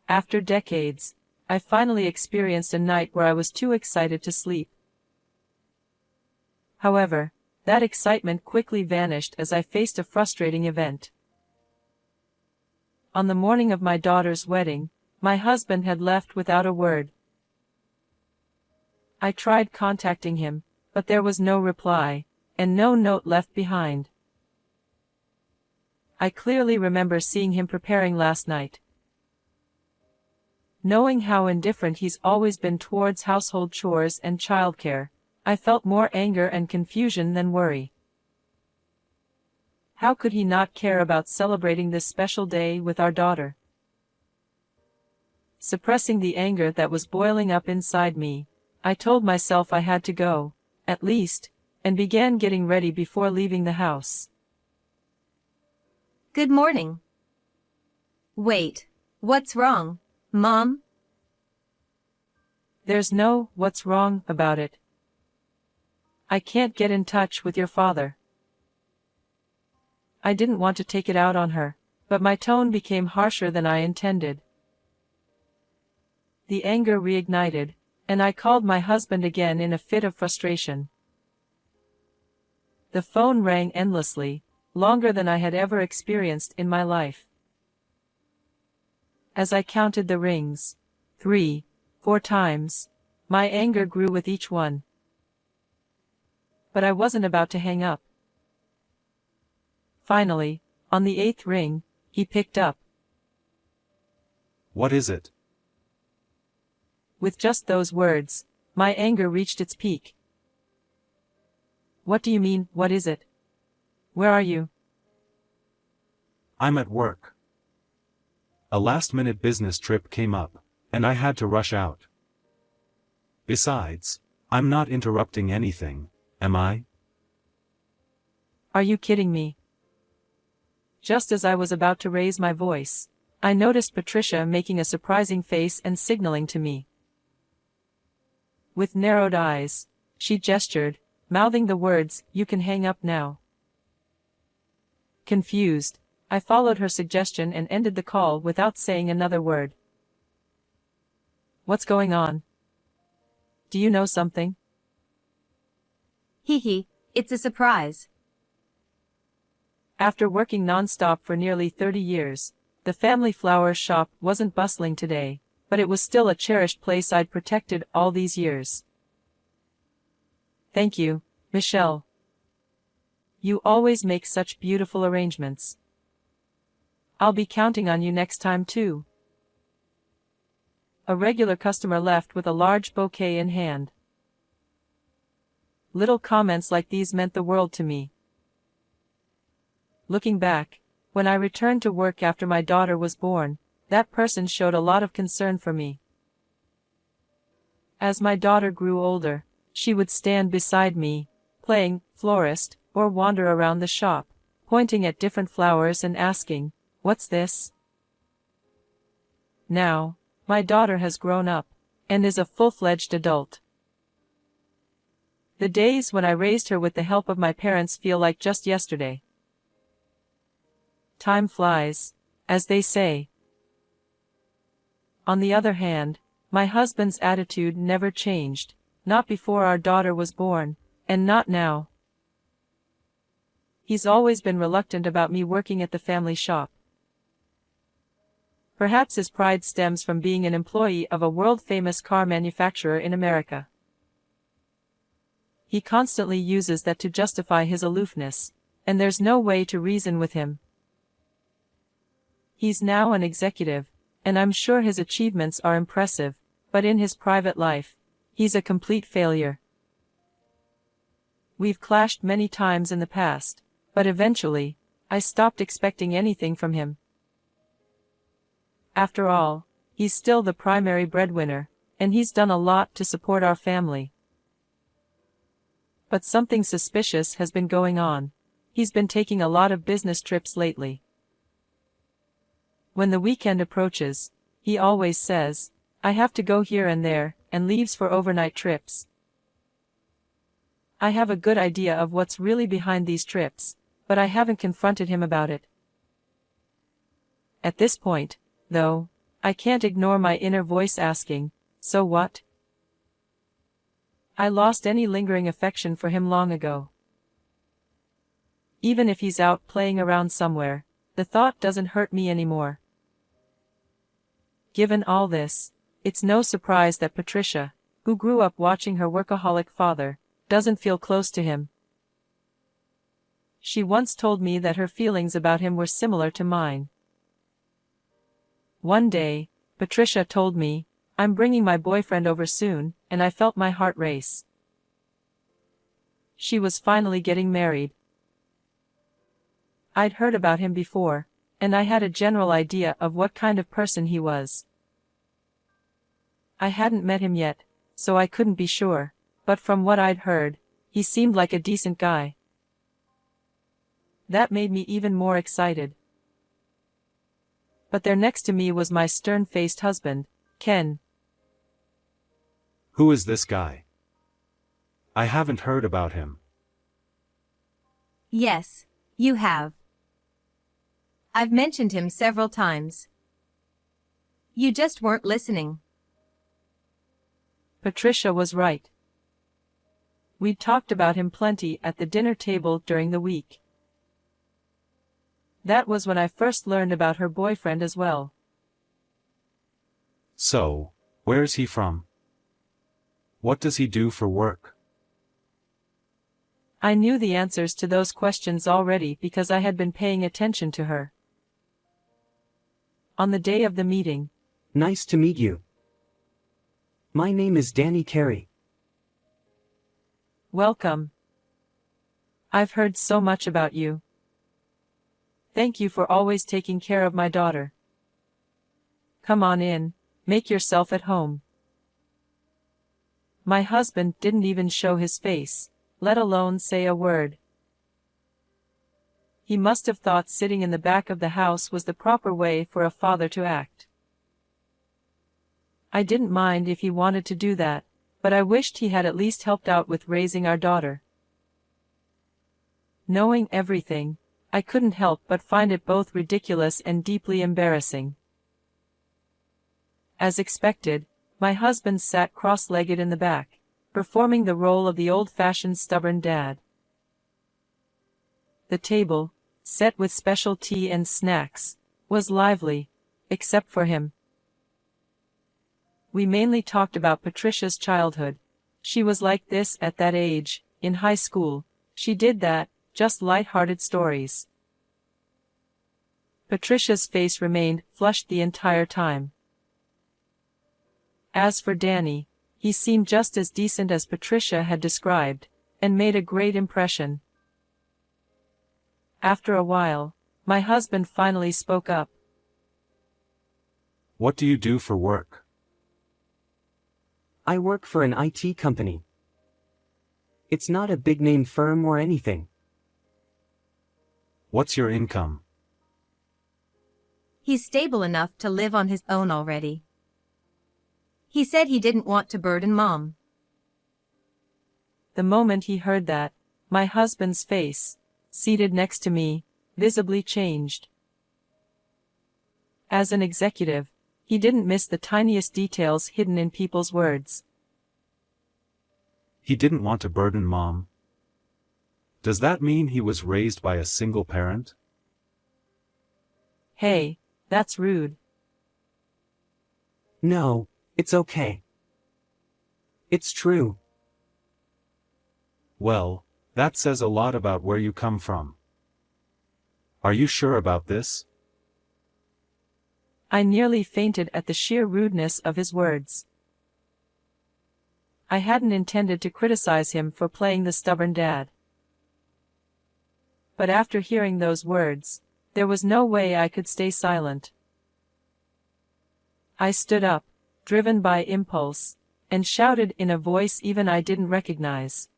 After decades, I finally experienced a night where I was too excited to sleep. However, that excitement quickly vanished as I faced a frustrating event. On the morning of my daughter's wedding, my husband had left without a word. I tried contacting him, but there was no reply, and no note left behind. I clearly remember seeing him preparing last night. Knowing how indifferent he's always been towards household chores and childcare, I felt more anger and confusion than worry. How could he not care about celebrating this special day with our daughter? Suppressing the anger that was boiling up inside me, I told myself I had to go, at least, and began getting ready before leaving the house. Good morning. Wait, what's wrong, Mom? There's no what's wrong about it. I can't get in touch with your father. I didn't want to take it out on her, but my tone became harsher than I intended. The anger reignited, and I called my husband again in a fit of frustration. The phone rang endlessly, longer than I had ever experienced in my life. As I counted the rings, 3, 4 times, my anger grew with each one. But I wasn't about to hang up. Finally, on the 8th ring, he picked up. What is it? With just those words, my anger reached its peak. What do you mean, what is it? Where are you? I'm at work. A last-minute business trip came up, and I had to rush out. Besides, I'm not interrupting anything, am I? Are you kidding me? Just as I was about to raise my voice, I noticed Patricia making a surprising face and signaling to me. With narrowed eyes, she gestured, mouthing the words, "You can hang up now." Confused, I followed her suggestion and ended the call without saying another word. What's going on? Do you know something? Hee, it's a surprise. After working non-stop for nearly 30 years, the family flower shop wasn't bustling today, but it was still a cherished place I'd protected all these years. Thank you, Michelle. You always make such beautiful arrangements. I'll be counting on you next time too. A regular customer left with a large bouquet in hand. Little comments like these meant the world to me. Looking back, when I returned to work after my daughter was born, that person showed a lot of concern for me. As my daughter grew older, she would stand beside me, playing florist, or wander around the shop, pointing at different flowers and asking, "What's this?" Now, my daughter has grown up, and is a full-fledged adult. The days when I raised her with the help of my parents feel like just yesterday. Time flies, as they say. On the other hand, my husband's attitude never changed, not before our daughter was born, and not now. He's always been reluctant about me working at the family shop. Perhaps his pride stems from being an employee of a world-famous car manufacturer in America. He constantly uses that to justify his aloofness, and there's no way to reason with him. He's now an executive, and I'm sure his achievements are impressive, but in his private life, he's a complete failure. We've clashed many times in the past, but eventually, I stopped expecting anything from him. After all, he's still the primary breadwinner, and he's done a lot to support our family. But something suspicious has been going on. He's been taking a lot of business trips lately. When the weekend approaches, he always says, "I have to go here and there," and leaves for overnight trips. I have a good idea of what's really behind these trips, but I haven't confronted him about it. At this point, though, I can't ignore my inner voice asking, so what? I lost any lingering affection for him long ago. Even if he's out playing around somewhere, the thought doesn't hurt me anymore. Given all this, it's no surprise that Patricia, who grew up watching her workaholic father, doesn't feel close to him. She once told me that her feelings about him were similar to mine. One day, Patricia told me, "I'm bringing my boyfriend over soon," and I felt my heart race. She was finally getting married. I'd heard about him before, and I had a general idea of what kind of person he was. I hadn't met him yet, so I couldn't be sure, but from what I'd heard, he seemed like a decent guy. That made me even more excited. But there next to me was my stern-faced husband, Ken. Who is this guy? I haven't heard about him. Yes, you have. I've mentioned him several times. You just weren't listening. Patricia was right. We'd talked about him plenty at the dinner table during the week. That was when I first learned about her boyfriend as well. So, where's he from? What does he do for work? I knew the answers to those questions already because I had been paying attention to her. On the day of the meeting. Nice to meet you. My name is Danny Carey. Welcome. I've heard so much about you. Thank you for always taking care of my daughter. Come on in, make yourself at home. My husband didn't even show his face, let alone say a word. He must have thought sitting in the back of the house was the proper way for a father to act. I didn't mind if he wanted to do that, but I wished he had at least helped out with raising our daughter. Knowing everything, I couldn't help but find it both ridiculous and deeply embarrassing. As expected, my husband sat cross-legged in the back, performing the role of the old-fashioned stubborn dad. The table, set with special tea and snacks, was lively, except for him. We mainly talked about Patricia's childhood. She was like this at that age, in high school. She did that, just light-hearted stories. Patricia's face remained flushed the entire time. As for Danny, he seemed just as decent as Patricia had described, and made a great impression. After a while, my husband finally spoke up. What do you do for work? I work for an IT company. It's not a big-name firm or anything. What's your income? He's stable enough to live on his own already. He said he didn't want to burden Mom. The moment he heard that, my husband's face, seated next to me, visibly changed. As an executive, he didn't miss the tiniest details hidden in people's words. He didn't want to burden Mom. Does that mean he was raised by a single parent? Hey, that's rude. No, it's okay. It's true. Well, that says a lot about where you come from. Are you sure about this? I nearly fainted at the sheer rudeness of his words. I hadn't intended to criticize him for playing the stubborn dad. But after hearing those words, there was no way I could stay silent. I stood up, driven by impulse, and shouted in a voice even I didn't recognize.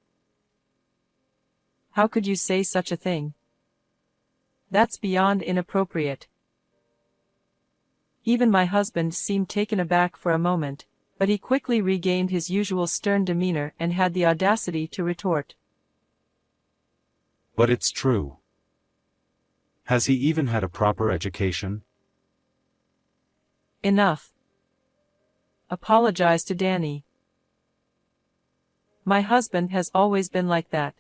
How could you say such a thing? That's beyond inappropriate. Even my husband seemed taken aback for a moment, but he quickly regained his usual stern demeanor and had the audacity to retort. But it's true. Has he even had a proper education? Enough. Apologize to Danny. My husband has always been like that.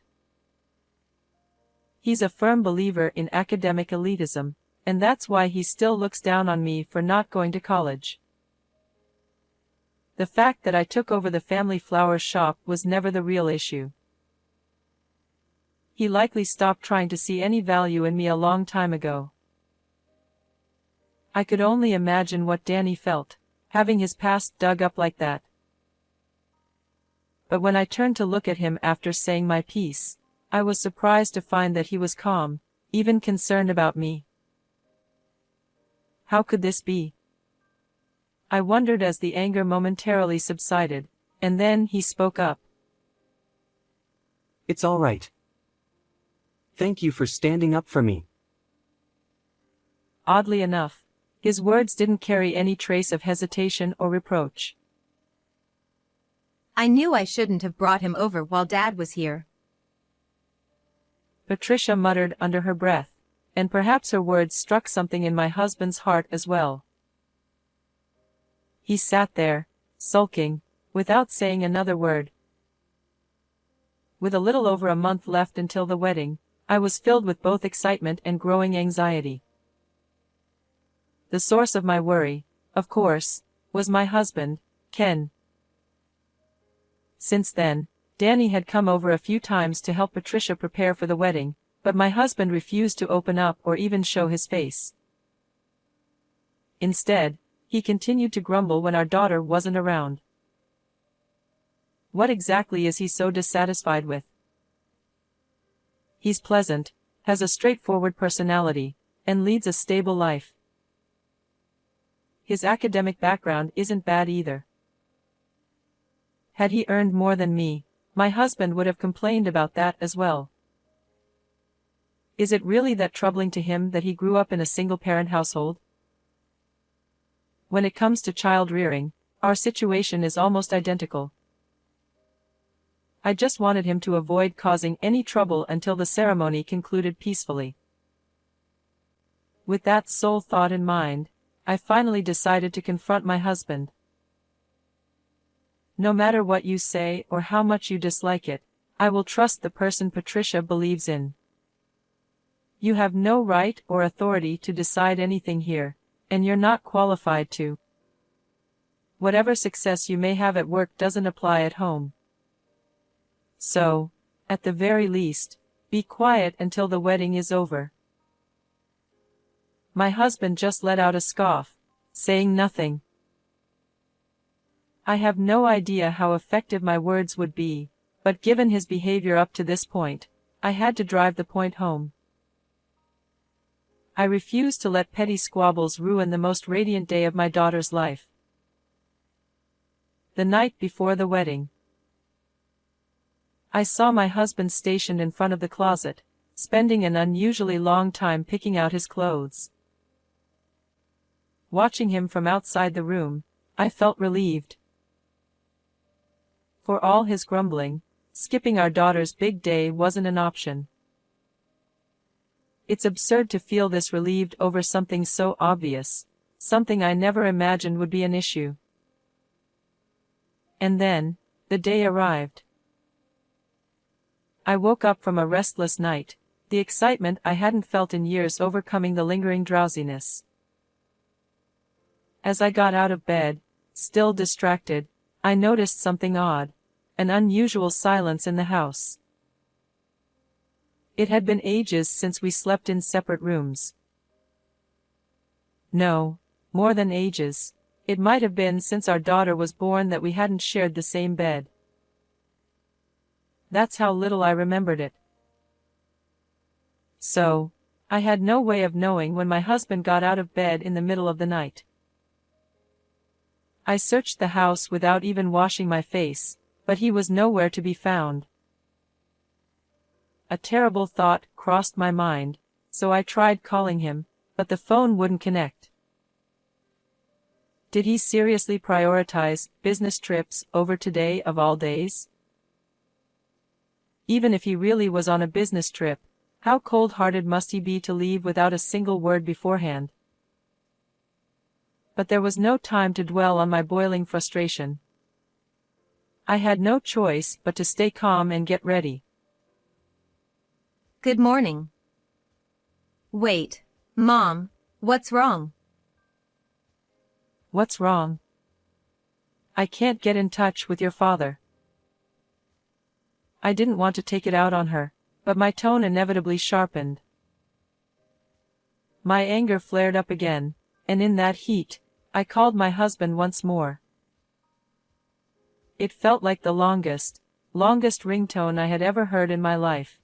He's a firm believer in academic elitism, and that's why he still looks down on me for not going to college. The fact that I took over the family flower shop was never the real issue. He likely stopped trying to see any value in me a long time ago. I could only imagine what Danny felt, having his past dug up like that. But when I turned to look at him after saying my piece, I was surprised to find that he was calm, even concerned about me. How could this be? I wondered as the anger momentarily subsided, and then he spoke up. It's all right. Thank you for standing up for me. Oddly enough, his words didn't carry any trace of hesitation or reproach. I knew I shouldn't have brought him over while Dad was here. Patricia muttered under her breath, and perhaps her words struck something in my husband's heart as well. He sat there, sulking, without saying another word. With a little over a month left until the wedding, I was filled with both excitement and growing anxiety. The source of my worry, of course, was my husband, Ken. Since then, Danny had come over a few times to help Patricia prepare for the wedding, but my husband refused to open up or even show his face. Instead, he continued to grumble when our daughter wasn't around. What exactly is he so dissatisfied with? He's pleasant, has a straightforward personality, and leads a stable life. His academic background isn't bad either. Had he earned more than me, my husband would have complained about that as well. Is it really that troubling to him that he grew up in a single-parent household? When it comes to child rearing, our situation is almost identical. I just wanted him to avoid causing any trouble until the ceremony concluded peacefully. With that sole thought in mind, I finally decided to confront my husband. No matter what you say or how much you dislike it, I will trust the person Patricia believes in. You have no right or authority to decide anything here, and you're not qualified to. Whatever success you may have at work doesn't apply at home. So, at the very least, be quiet until the wedding is over. My husband just let out a scoff, saying nothing. I have no idea how effective my words would be, but given his behavior up to this point, I had to drive the point home. I refuse to let petty squabbles ruin the most radiant day of my daughter's life. The night before the wedding, I saw my husband stationed in front of the closet, spending an unusually long time picking out his clothes. Watching him from outside the room, I felt relieved. For all his grumbling, skipping our daughter's big day wasn't an option. It's absurd to feel this relieved over something so obvious, something I never imagined would be an issue. And then, the day arrived. I woke up from a restless night, the excitement I hadn't felt in years overcoming the lingering drowsiness. As I got out of bed, still distracted, I noticed something odd, an unusual silence in the house. It had been ages since we slept in separate rooms. No, more than ages. It might have been since our daughter was born that we hadn't shared the same bed. That's how little I remembered it. So, I had no way of knowing when my husband got out of bed in the middle of the night. I searched the house without even washing my face, but he was nowhere to be found. A terrible thought crossed my mind, so I tried calling him, but the phone wouldn't connect. Did he seriously prioritize business trips over today of all days? Even if he really was on a business trip, how cold-hearted must he be to leave without a single word beforehand? But there was no time to dwell on my boiling frustration. I had no choice but to stay calm and get ready. Good morning. Wait, Mom, what's wrong? What's wrong? I can't get in touch with your father. I didn't want to take it out on her, but my tone inevitably sharpened. My anger flared up again, and in that heat, I called my husband once more. It felt like the longest ringtone I had ever heard in my life.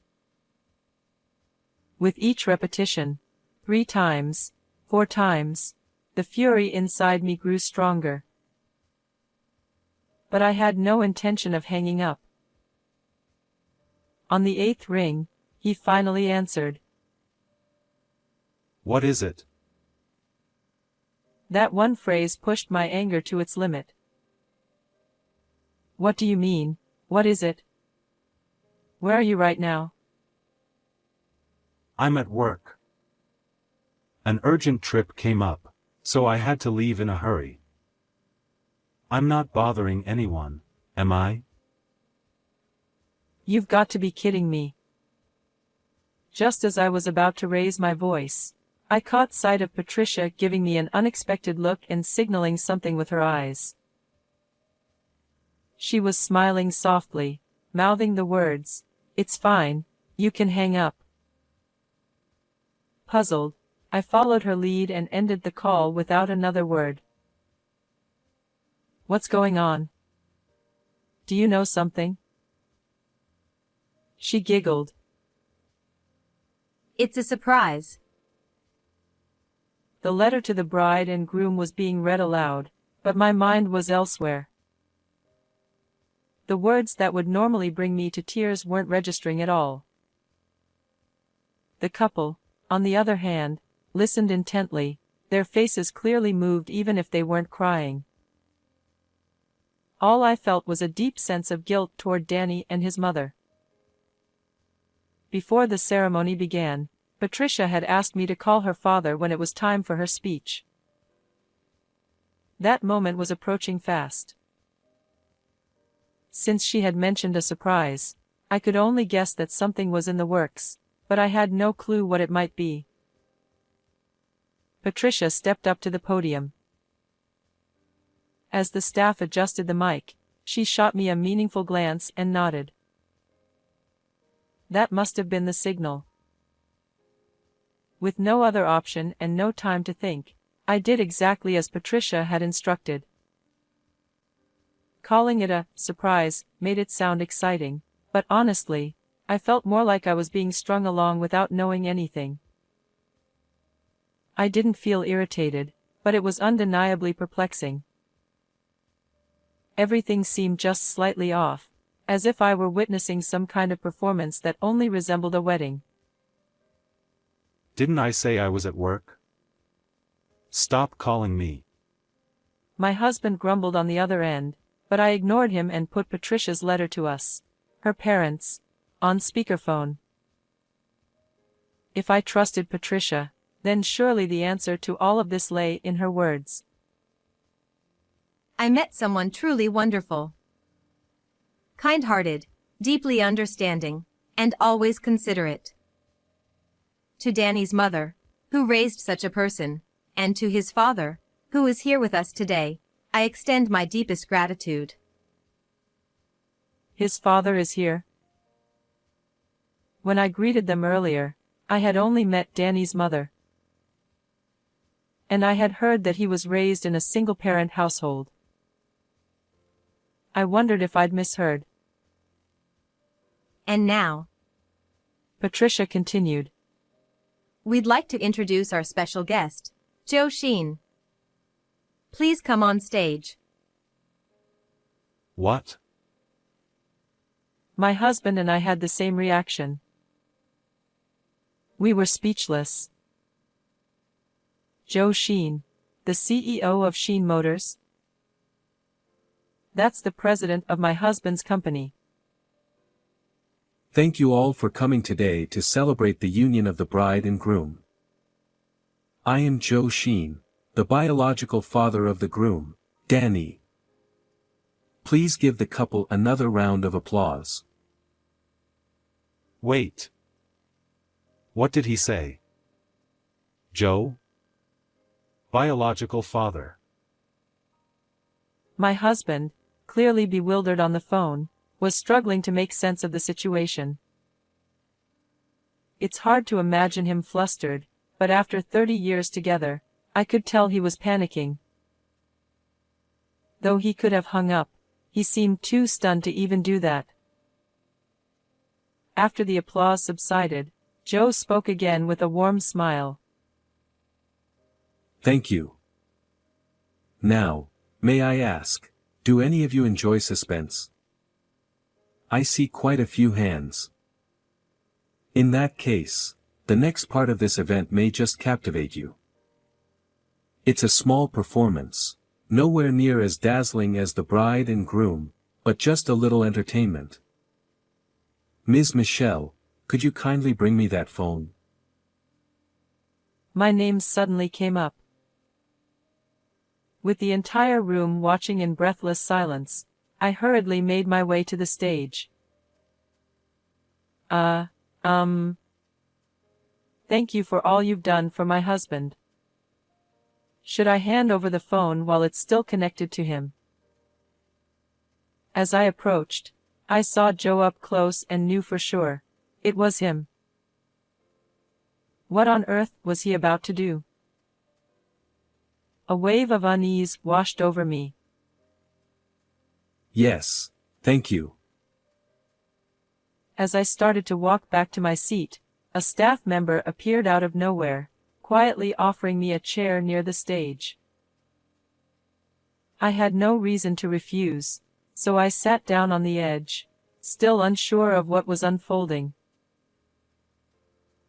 With each repetition, 3 times, 4 times, the fury inside me grew stronger. But I had no intention of hanging up. On the 8th ring, he finally answered. What is it? That one phrase pushed my anger to its limit. What do you mean, what is it? Where are you right now? I'm at work. An urgent trip came up, so I had to leave in a hurry. I'm not bothering anyone, am I? You've got to be kidding me. Just as I was about to raise my voice, I caught sight of Patricia giving me an unexpected look and signaling something with her eyes. She was smiling softly, mouthing the words, "It's fine, you can hang up." Puzzled, I followed her lead and ended the call without another word. What's going on? Do you know something? She giggled. It's a surprise. The letter to the bride and groom was being read aloud, but my mind was elsewhere. The words that would normally bring me to tears weren't registering at all. The couple, on the other hand, listened intently, their faces clearly moved even if they weren't crying. All I felt was a deep sense of guilt toward Danny and his mother. Before the ceremony began, Patricia had asked me to call her father when it was time for her speech. That moment was approaching fast. Since she had mentioned a surprise, I could only guess that something was in the works, but I had no clue what it might be. Patricia stepped up to the podium. As the staff adjusted the mic, she shot me a meaningful glance and nodded. That must have been the signal. With no other option and no time to think, I did exactly as Patricia had instructed. Calling it a surprise made it sound exciting, but honestly, I felt more like I was being strung along without knowing anything. I didn't feel irritated, but it was undeniably perplexing. Everything seemed just slightly off, as if I were witnessing some kind of performance that only resembled a wedding. Didn't I say I was at work? Stop calling me. My husband grumbled on the other end, but I ignored him and put Patricia's letter to us, her parents, on speakerphone. If I trusted Patricia, then surely the answer to all of this lay in her words. I met someone truly wonderful. Kind-hearted, deeply understanding, and always considerate. To Danny's mother, who raised such a person, and to his father, who is here with us today, I extend my deepest gratitude. His father is here. When I greeted them earlier, I had only met Danny's mother. And I had heard that he was raised in a single-parent household. I wondered if I'd misheard. And now, Patricia continued. we'd like to introduce our special guest, Joe Sheen. Please come on stage. What? My husband and I had the same reaction. We were speechless. Joe Sheen, the CEO of Sheen Motors? That's the president of my husband's company. Thank you all for coming today to celebrate the union of the bride and groom. I am Joe Sheen, the biological father of the groom, Danny. Please give the couple another round of applause. Wait. What did he say? Joe? Biological father. My husband, clearly bewildered on the phone, was struggling to make sense of the situation. It's hard to imagine him flustered, but after 30 years together, I could tell he was panicking. Though he could have hung up, he seemed too stunned to even do that. After the applause subsided, Joe spoke again with a warm smile. Thank you. Now, may I ask, do any of you enjoy suspense? I see quite a few hands. In that case, the next part of this event may just captivate you. It's a small performance, nowhere near as dazzling as the bride and groom, but just a little entertainment. Ms. Michelle, could you kindly bring me that phone? My name suddenly came up. With the entire room watching in breathless silence, I hurriedly made my way to the stage. Thank you for all you've done for my husband. Should I hand over the phone while it's still connected to him? As I approached, I saw Joe up close and knew for sure. It was him. What on earth was he about to do? A wave of unease washed over me. Yes, thank you. As I started to walk back to my seat, a staff member appeared out of nowhere, quietly offering me a chair near the stage. I had no reason to refuse, so I sat down on the edge, still unsure of what was unfolding.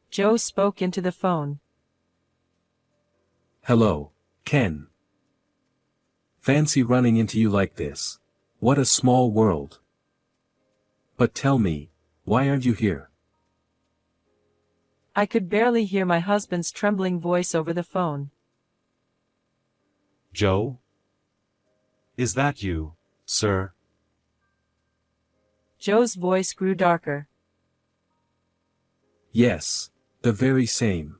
Joe spoke into the phone. Hello, Ken. Fancy running into you like this. What a small world. But tell me, why aren't you here? I could barely hear my husband's trembling voice over the phone. Joe? Is that you, sir? Joe's voice grew darker. Yes, the very same.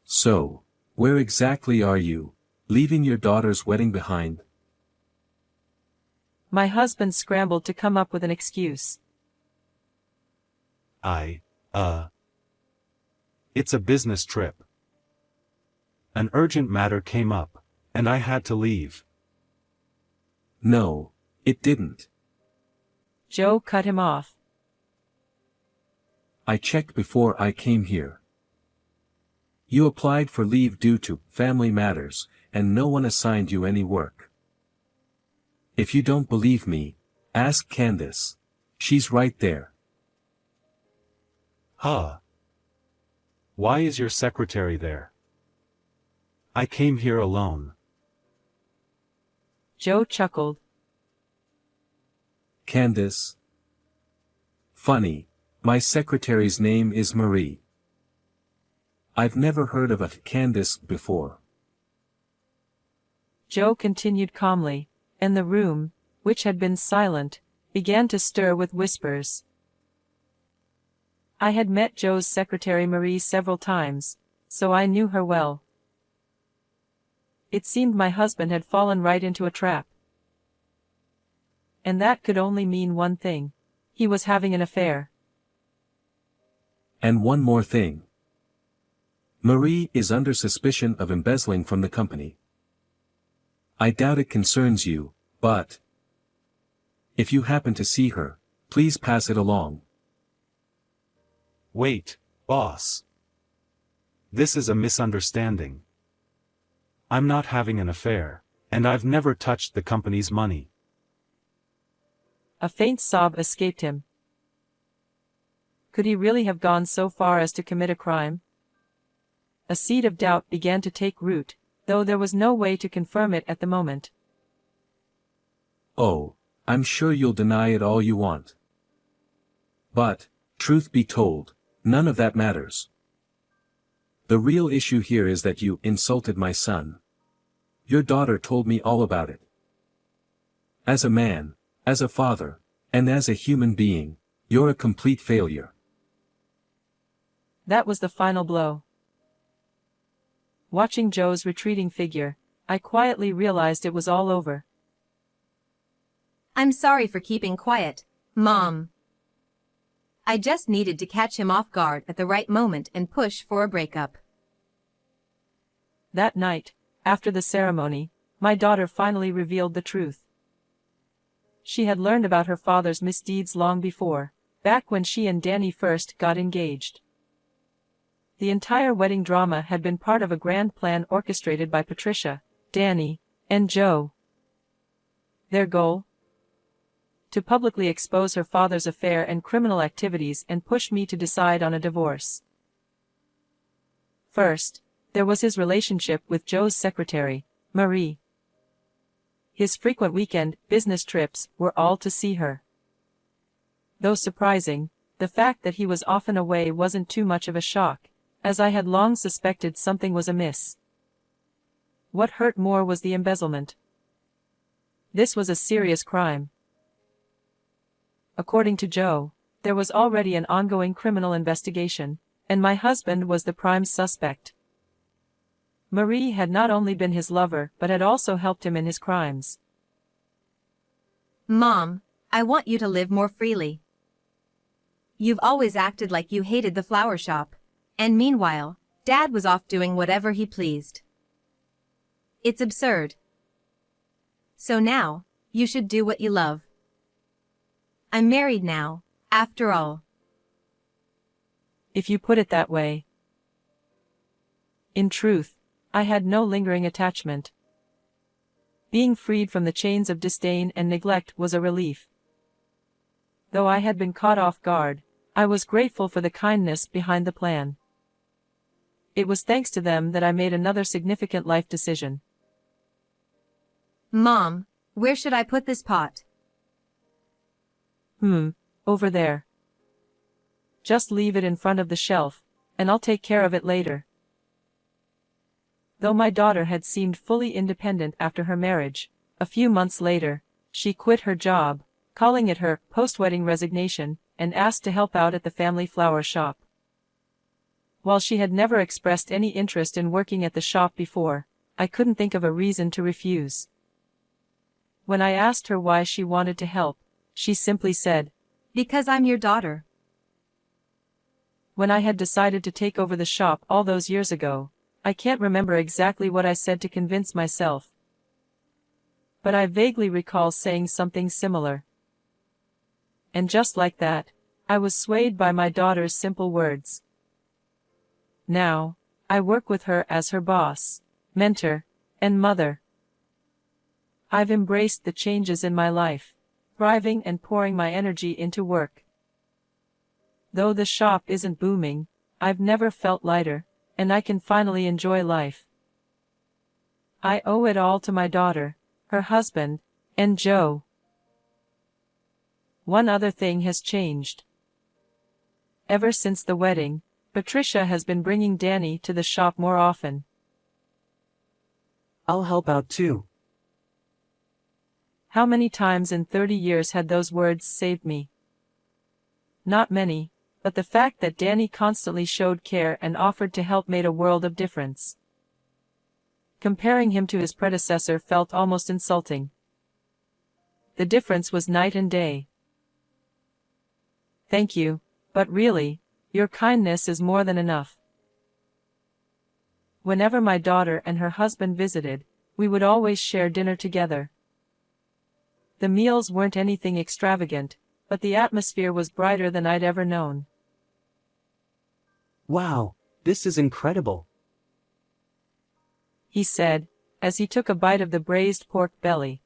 So, where exactly are you, leaving your daughter's wedding behind? My husband scrambled to come up with an excuse. It's a business trip. An urgent matter came up, and I had to leave. No, it didn't. Joe cut him off. I checked before I came here. You applied for leave due to family matters, and no one assigned you any work. If you don't believe me, ask Candace. She's right there. Huh. Why is your secretary there? I came here alone. Joe chuckled. Candace. Funny, my secretary's name is Marie. I've never heard of a Candace before. Joe continued calmly, and the room, which had been silent, began to stir with whispers. I had met Joe's secretary Marie several times, so I knew her well. It seemed my husband had fallen right into a trap. And that could only mean one thing. He was having an affair. And one more thing. Marie is under suspicion of embezzling from the company. I doubt it concerns you, but if you happen to see her, please pass it along. Wait, boss. This is a misunderstanding. I'm not having an affair, and I've never touched the company's money. A faint sob escaped him. Could he really have gone so far as to commit a crime? A seed of doubt began to take root, though there was no way to confirm it at the moment. Oh, I'm sure you'll deny it all you want. But, truth be told, none of that matters. The real issue here is that you insulted my son. Your daughter told me all about it. As a man, as a father, and as a human being, you're a complete failure. That was the final blow. Watching Joe's retreating figure, I quietly realized it was all over. I'm sorry for keeping quiet, Mom. I just needed to catch him off guard at the right moment and push for a breakup. That night, after the ceremony, my daughter finally revealed the truth. She had learned about her father's misdeeds long before, back when she and Danny first got engaged. The entire wedding drama had been part of a grand plan orchestrated by Patricia, Danny, and Joe. Their goal? To publicly expose her father's affair and criminal activities and push me to decide on a divorce. First, there was his relationship with Joe's secretary, Marie. His frequent weekend business trips were all to see her. Though surprising, the fact that he was often away wasn't too much of a shock, as I had long suspected something was amiss. What hurt more was the embezzlement. This was a serious crime. According to Joe, there was already an ongoing criminal investigation, and my husband was the prime suspect. Marie had not only been his lover but had also helped him in his crimes. Mom, I want you to live more freely. You've always acted like you hated the flower shop, and meanwhile, Dad was off doing whatever he pleased. It's absurd. So now, you should do what you love. I'm married now, after all. If you put it that way. In truth, I had no lingering attachment. Being freed from the chains of disdain and neglect was a relief. Though I had been caught off guard, I was grateful for the kindness behind the plan. It was thanks to them that I made another significant life decision. Mom, where should I put this pot? Over there. Just leave it in front of the shelf, and I'll take care of it later. Though my daughter had seemed fully independent after her marriage, a few months later, she quit her job, calling it her post-wedding resignation, and asked to help out at the family flower shop. While she had never expressed any interest in working at the shop before, I couldn't think of a reason to refuse. When I asked her why she wanted to help, she simply said, Because I'm your daughter. When I had decided to take over the shop all those years ago, I can't remember exactly what I said to convince myself. But I vaguely recall saying something similar. And just like that, I was swayed by my daughter's simple words. Now, I work with her as her boss, mentor, and mother. I've embraced the changes in my life, thriving and pouring my energy into work. Though the shop isn't booming, I've never felt lighter, and I can finally enjoy life. I owe it all to my daughter, her husband, and Joe. One other thing has changed. Ever since the wedding, Patricia has been bringing Danny to the shop more often. I'll help out too. How many times in 30 years had those words saved me? Not many, but the fact that Danny constantly showed care and offered to help made a world of difference. Comparing him to his predecessor felt almost insulting. The difference was night and day. Thank you, but really, your kindness is more than enough. Whenever my daughter and her husband visited, we would always share dinner together. The meals weren't anything extravagant, but the atmosphere was brighter than I'd ever known. Wow, this is incredible. He said, as he took a bite of the braised pork belly.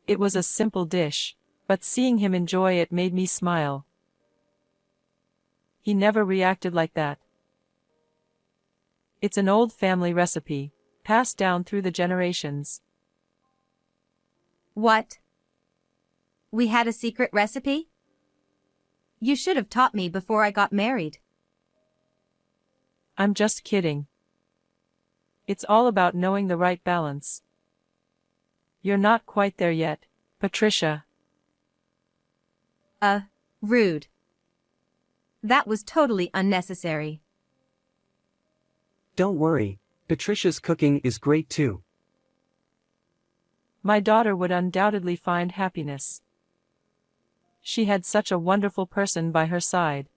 It was a simple dish, but seeing him enjoy it made me smile. He never reacted like that. It's an old family recipe, passed down through the generations. What? We had a secret recipe? You should have taught me before I got married. I'm just kidding. It's all about knowing the right balance. You're not quite there yet, Patricia. Rude. That was totally unnecessary. Don't worry, Patricia's cooking is great too. My daughter would undoubtedly find happiness. She had such a wonderful person by her side.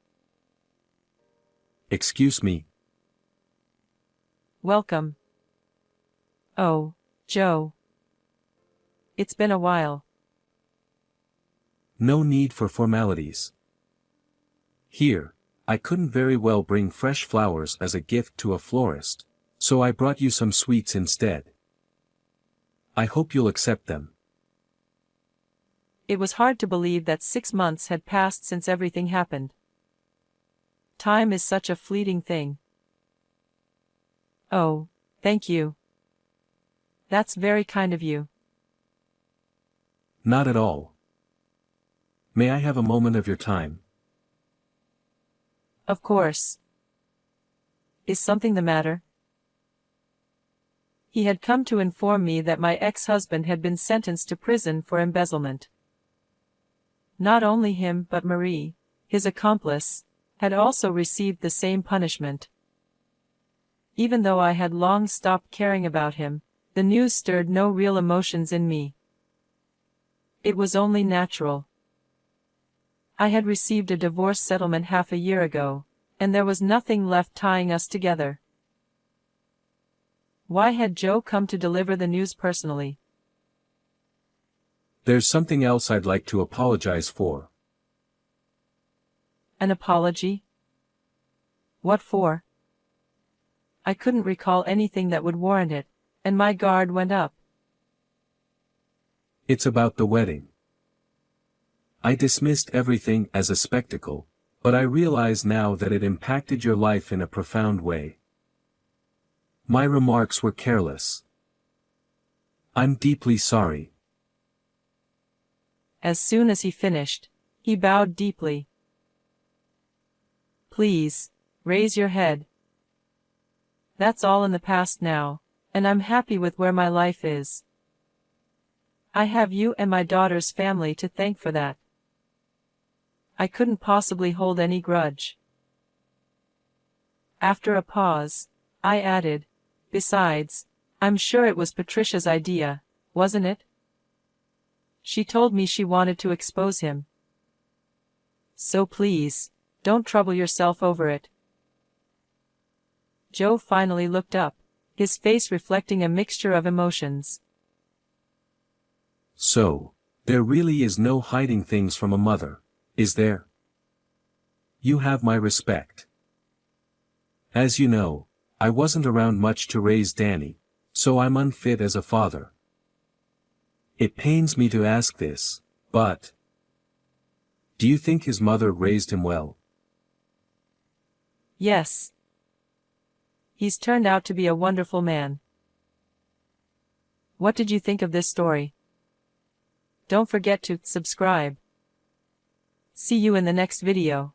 Excuse me. Welcome. Oh, Joe. It's been a while. No need for formalities. Here, I couldn't very well bring fresh flowers as a gift to a florist, so I brought you some sweets instead. I hope you'll accept them. It was hard to believe that 6 months had passed since everything happened. Time is such a fleeting thing. Oh, thank you. That's very kind of you. Not at all. May I have a moment of your time? Of course. Is something the matter? He had come to inform me that my ex-husband had been sentenced to prison for embezzlement. Not only him but Marie, his accomplice, had also received the same punishment. Even though I had long stopped caring about him, the news stirred no real emotions in me. It was only natural. I had received a divorce settlement half a year ago, and there was nothing left tying us together. Why had Joe come to deliver the news personally? There's something else I'd like to apologize for. An apology? What for? I couldn't recall anything that would warrant it, and my guard went up. It's about the wedding. I dismissed everything as a spectacle, but I realize now that it impacted your life in a profound way. My remarks were careless. I'm deeply sorry. As soon as he finished, he bowed deeply. Please, raise your head. That's all in the past now, and I'm happy with where my life is. I have you and my daughter's family to thank for that. I couldn't possibly hold any grudge. After a pause, I added, besides, I'm sure it was Patricia's idea, wasn't it? She told me she wanted to expose him. So please, don't trouble yourself over it. Joe finally looked up, his face reflecting a mixture of emotions. So, there really is no hiding things from a mother, is there? You have my respect. As you know, I wasn't around much to raise Danny, so I'm unfit as a father. It pains me to ask this, but do you think his mother raised him well? Yes. He's turned out to be a wonderful man. What did you think of this story? Don't forget to subscribe. See you in the next video.